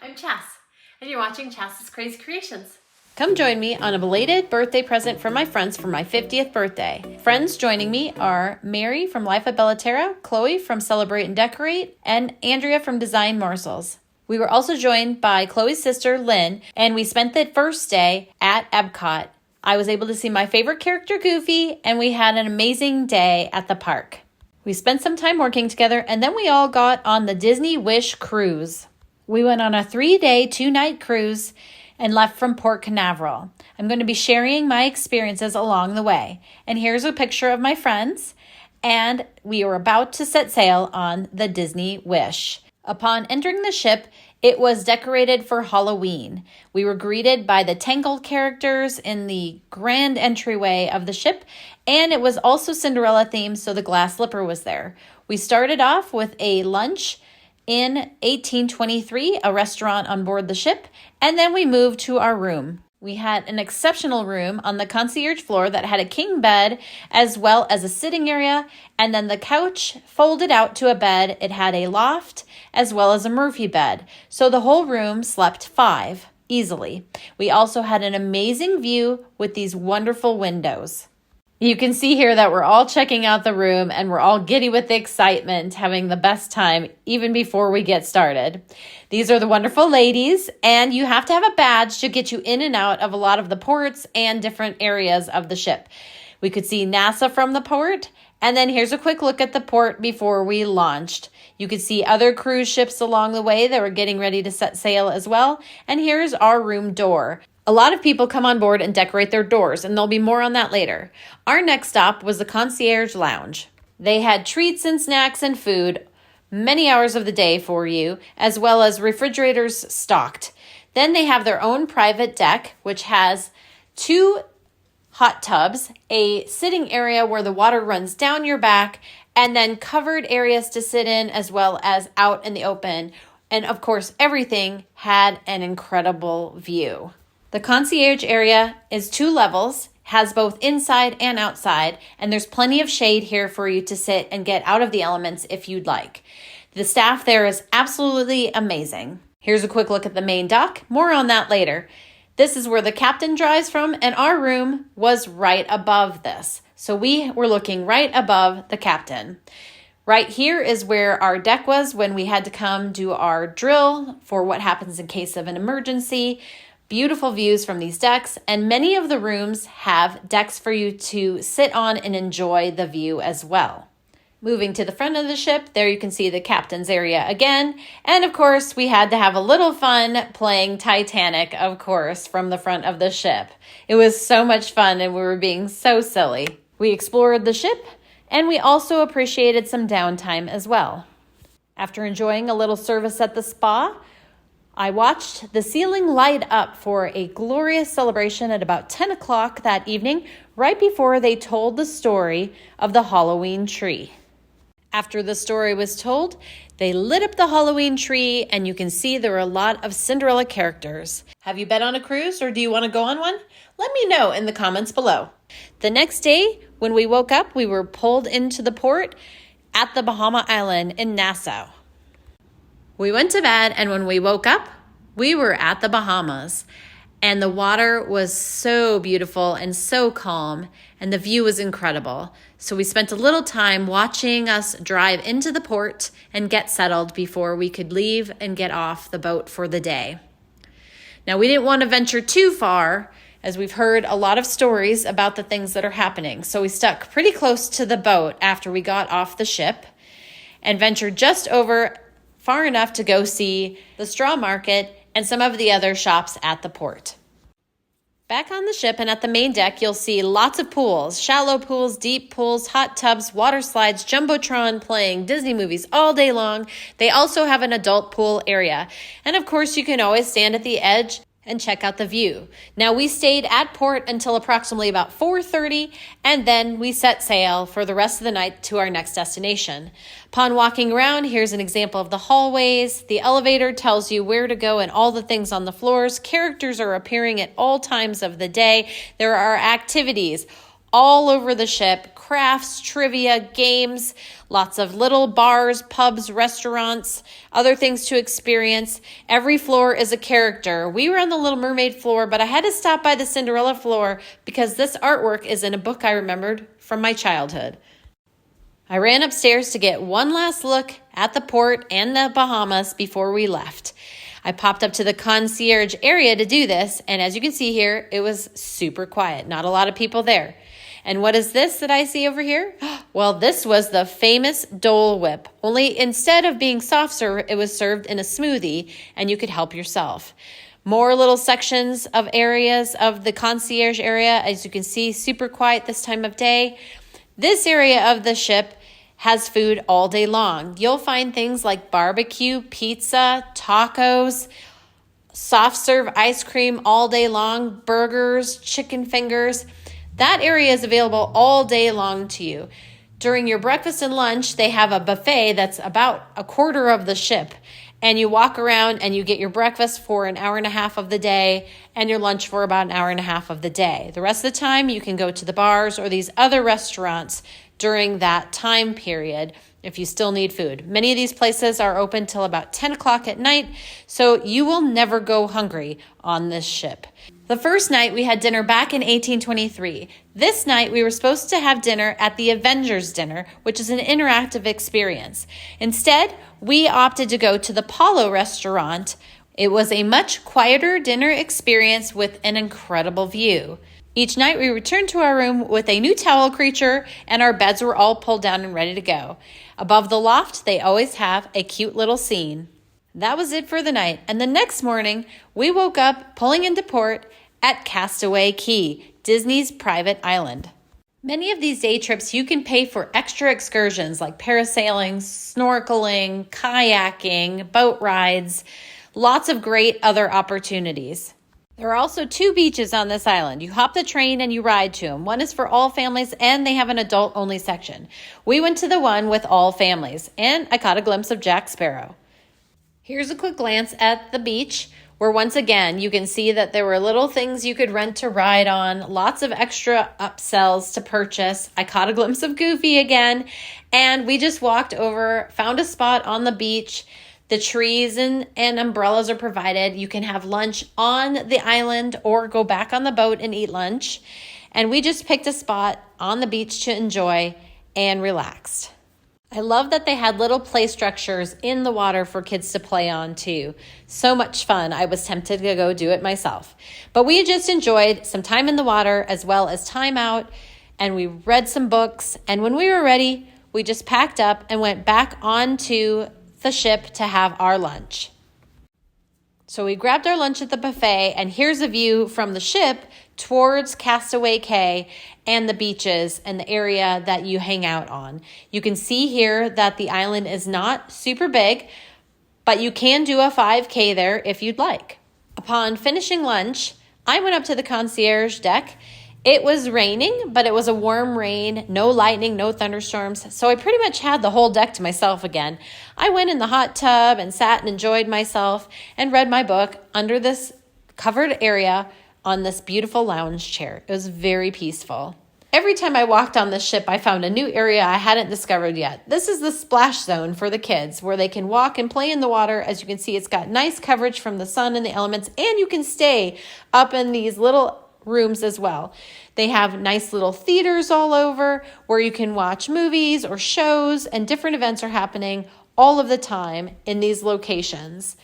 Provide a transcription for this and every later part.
I'm Chas, and you're watching Chas's Crazy Creations. Come join me on a belated birthday present from my friends for my 50th birthday. Friends joining me are Mary from Life at Bellaterra, Chloe from Celebrate and Decorate, and Andrea from Design Morsels. We were also joined by Chloe's sister, Lynn, and we spent the first day at Epcot. I was able to see my favorite character, Goofy, and we had an amazing day at the park. We spent some time working together, and then we all got on the Disney Wish cruise. We went on a 3-day, 2-night cruise and left from Port Canaveral. I'm going to be sharing my experiences along the way. And here's a picture of my friends, and we were about to set sail on the Disney Wish. Upon entering the ship, it was decorated for Halloween. We were greeted by the Tangled characters in the grand entryway of the ship, and it was also Cinderella themed, so the glass slipper was there. We started off with a lunch in 1823, a restaurant on board the ship, and then we moved to our room. We had an exceptional room on the concierge floor that had a king bed as well as a sitting area, and then the couch folded out to a bed. It had a loft as well as a Murphy bed, so the whole room slept 5 easily. We also had an amazing view with these wonderful windows. You can see here that we're all checking out the room and we're all giddy with the excitement, having the best time even before we get started. These are the wonderful ladies, and you have to have a badge to get you in and out of a lot of the ports and different areas of the ship. We could see NASA from the port, and then here's a quick look at the port before we launched. You could see other cruise ships along the way that were getting ready to set sail as well, and here's our room door. A lot of people come on board and decorate their doors, and there'll be more on that later. Our next stop was the concierge lounge. They had treats and snacks and food many hours of the day for you, as well as refrigerators stocked. Then they have their own private deck, which has 2 hot tubs, a sitting area where the water runs down your back, and then covered areas to sit in as well as out in the open. And of course, everything had an incredible view. The concierge area is 2 levels, has both inside and outside, and there's plenty of shade here for you to sit and get out of the elements if you'd like. The staff there is absolutely amazing. Here's a quick look at the main dock. More on that later. This is where the captain drives from, and our room was right above this. So we were looking right above the captain. Right here is where our deck was when we had to come do our drill for what happens in case of an emergency. Beautiful views from these decks, and many of the rooms have decks for you to sit on and enjoy the view as well. Moving to the front of the ship, there you can see the captain's area again, and of course we had to have a little fun playing Titanic, of course, from the front of the ship. It was so much fun and we were being so silly. We explored the ship, and we also appreciated some downtime as well. After enjoying a little service at the spa, I watched the ceiling light up for a glorious celebration at about 10 o'clock that evening, right before they told the story of the Halloween tree. After the story was told, they lit up the Halloween tree, and you can see there were a lot of Cinderella characters. Have you been on a cruise, or do you want to go on one? Let me know in the comments below. The next day, when we woke up, we were pulled into the port at the Bahama Island in Nassau. We went to bed, and when we woke up, we were at the Bahamas, and the water was so beautiful and so calm, and the view was incredible. So we spent a little time watching us drive into the port and get settled before we could leave and get off the boat for the day. Now, we didn't want to venture too far, as we've heard a lot of stories about the things that are happening. So we stuck pretty close to the boat after we got off the ship and ventured just over far enough to go see the straw market and some of the other shops at the port. Back on the ship and at the main deck, you'll see lots of pools, shallow pools, deep pools, hot tubs, water slides, jumbotron playing Disney movies all day long. They also have an adult pool area. And of course, you can always stand at the edge and check out the view. Now, we stayed at port until approximately about 4:30, and then we set sail for the rest of the night to our next destination. Upon walking around, here's an example of the hallways. The elevator tells you where to go and all the things on the floors. Characters are appearing at all times of the day. There are activities all over the ship, crafts, trivia, games, lots of little bars, pubs, restaurants, other things to experience. Every floor is a character. We were on the Little Mermaid floor, but I had to stop by the Cinderella floor because this artwork is in a book I remembered from my childhood. I ran upstairs to get one last look at the port and the Bahamas before we left. I popped up to the concierge area to do this, and as you can see here, it was super quiet. Not a lot of people there. And what is this that I see over here? Well, this was the famous Dole Whip. Only instead of being soft serve, it was served in a smoothie, and you could help yourself. More little sections of areas of the concierge area. As you can see, super quiet this time of day. This area of the ship has food all day long. You'll find things like barbecue, pizza, tacos, soft serve ice cream all day long, burgers, chicken fingers. That area is available all day long to you. During your breakfast and lunch, they have a buffet that's about a quarter of the ship. And you walk around and you get your breakfast for an hour and a half of the day and your lunch for about an hour and a half of the day. The rest of the time, you can go to the bars or these other restaurants during that time period if you still need food. Many of these places are open till about 10 o'clock at night, so you will never go hungry on this ship. The first night we had dinner back in 1823. This night we were supposed to have dinner at the Avengers Dinner, which is an interactive experience. Instead, we opted to go to the Palo restaurant. It was a much quieter dinner experience with an incredible view. Each night we returned to our room with a new towel creature and our beds were all pulled down and ready to go. Above the loft, they always have a cute little scene. That was it for the night, and the next morning, we woke up pulling into port at Castaway Cay, Disney's private island. Many of these day trips, you can pay for extra excursions like parasailing, snorkeling, kayaking, boat rides, lots of great other opportunities. There are also 2 beaches on this island. You hop the train and you ride to them. One is for all families and they have an adult-only section. We went to the one with all families, and I caught a glimpse of Jack Sparrow. Here's a quick glance at the beach, where once again, you can see that there were little things you could rent to ride on, lots of extra upsells to purchase. I caught a glimpse of Goofy again, and we just walked over, found a spot on the beach. The trees and umbrellas are provided. You can have lunch on the island or go back on the boat and eat lunch. And we just picked a spot on the beach to enjoy and relaxed. I love that they had little play structures in the water for kids to play on too. So much fun. I was tempted to go do it myself. But we just enjoyed some time in the water as well as time out, and we read some books. And when we were ready, we just packed up and went back onto the ship to have our lunch. So we grabbed our lunch at the buffet, and here's a view from the ship towards Castaway Cay and the beaches and the area that you hang out on. You can see here that the island is not super big, but you can do a 5K there if you'd like. Upon finishing lunch, I went up to the concierge deck. It was raining, but it was a warm rain, no lightning, no thunderstorms, so I pretty much had the whole deck to myself again. I went in the hot tub and sat and enjoyed myself and read my book under this covered area on this beautiful lounge chair. It was very peaceful. Every time I walked on the ship, I found a new area I hadn't discovered yet. This is the splash zone for the kids, where they can walk and play in the water. As you can see, it's got nice coverage from the sun and the elements, and you can stay up in these little rooms as well. They have nice little theaters all over where you can watch movies or shows, and different events are happening all of the time in these locations.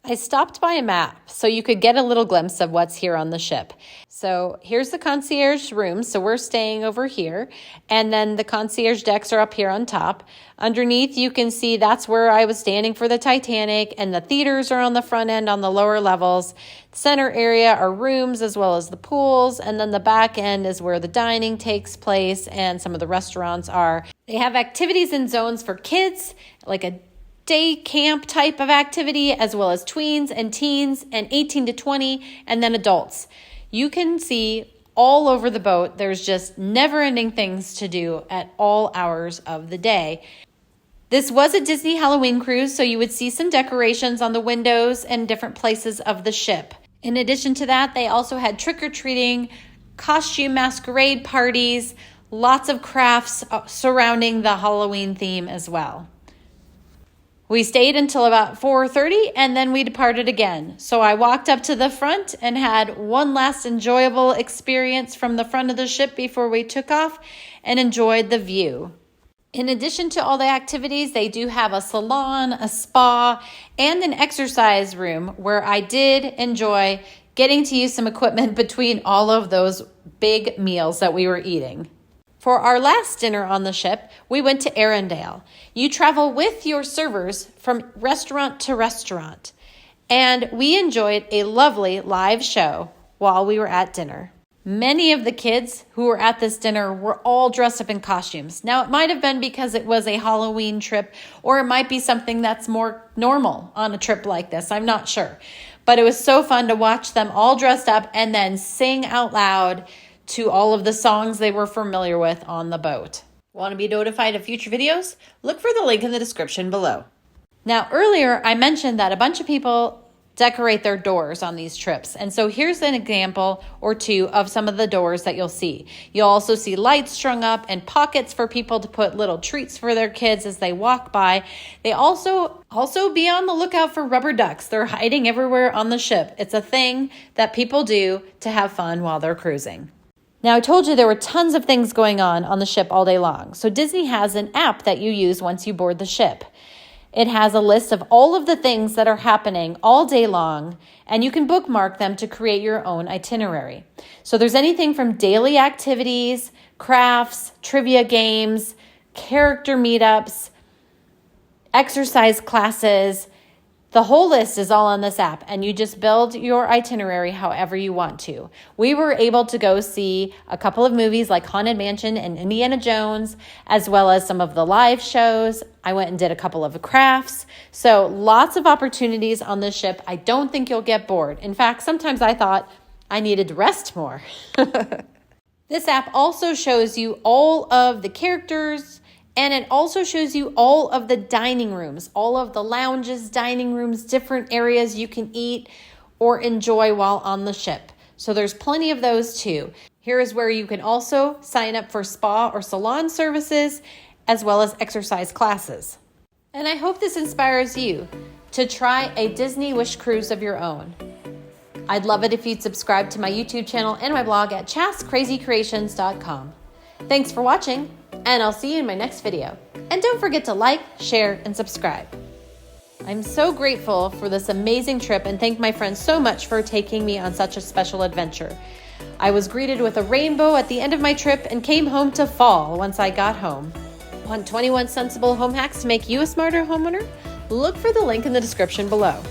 I stopped by a map so you could get a little glimpse of what's here on the ship. So here's the concierge room. So we're staying over here, and then the concierge decks are up here on top. Underneath, you can see that's where I was standing for the Titanic, and the theaters are on the front end on the lower levels. The center area are rooms as well as the pools, and then the back end is where the dining takes place and some of the restaurants are. They have activities and zones for kids, like a day camp type of activity, as well as tweens and teens and 18 to 20, and then adults. You can see all over the boat, there's just never-ending things to do at all hours of the day. This was a Disney Halloween cruise, so you would see some decorations on the windows and different places of the ship. In addition to that, they also had trick-or-treating costume masquerade parties, lots of crafts surrounding the Halloween theme as well. We stayed until about 4:30 and then we departed again. So I walked up to the front and had one last enjoyable experience from the front of the ship before we took off and enjoyed the view. In addition to all the activities, they do have a salon, a spa, and an exercise room where I did enjoy getting to use some equipment between all of those big meals that we were eating. For our last dinner on the ship, we went to Arendelle. You travel with your servers from restaurant to restaurant, and we enjoyed a lovely live show while we were at dinner. Many of the kids who were at this dinner were all dressed up in costumes. Now, it might have been because it was a Halloween trip, or it might be something that's more normal on a trip like this. I'm not sure. But it was so fun to watch them all dressed up and then sing out loud to all of the songs they were familiar with on the boat. Want to be notified of future videos? Look for the link in the description below. Now, earlier I mentioned that a bunch of people decorate their doors on these trips. And so here's an example or two of some of the doors that you'll see. You'll also see lights strung up and pockets for people to put little treats for their kids as they walk by. They also be on the lookout for rubber ducks. They're hiding everywhere on the ship. It's a thing that people do to have fun while they're cruising. Now, I told you there were tons of things going on the ship all day long. So Disney has an app that you use once you board the ship. It has a list of all of the things that are happening all day long, and you can bookmark them to create your own itinerary. So there's anything from daily activities, crafts, trivia games, character meetups, exercise classes. The whole list is all on this app, and you just build your itinerary however you want to. We were able to go see a couple of movies like Haunted Mansion and Indiana Jones, as well as some of the live shows. I went and did a couple of crafts. So lots of opportunities on this ship. I don't think you'll get bored. In fact, sometimes I thought I needed to rest more. This app also shows you all of the characters, and it also shows you all of the dining rooms, all of the lounges, dining rooms, different areas you can eat or enjoy while on the ship. So there's plenty of those too. Here is where you can also sign up for spa or salon services, as well as exercise classes. And I hope this inspires you to try a Disney Wish cruise of your own. I'd love it if you'd subscribe to my YouTube channel and my blog at chascrazycreations.com. Thanks for watching, and I'll see you in my next video. And don't forget to like, share, and subscribe. I'm so grateful for this amazing trip and thank my friends so much for taking me on such a special adventure. I was greeted with a rainbow at the end of my trip and came home to fall once I got home. Want 21 sensible home hacks to make you a smarter homeowner? Look for the link in the description below.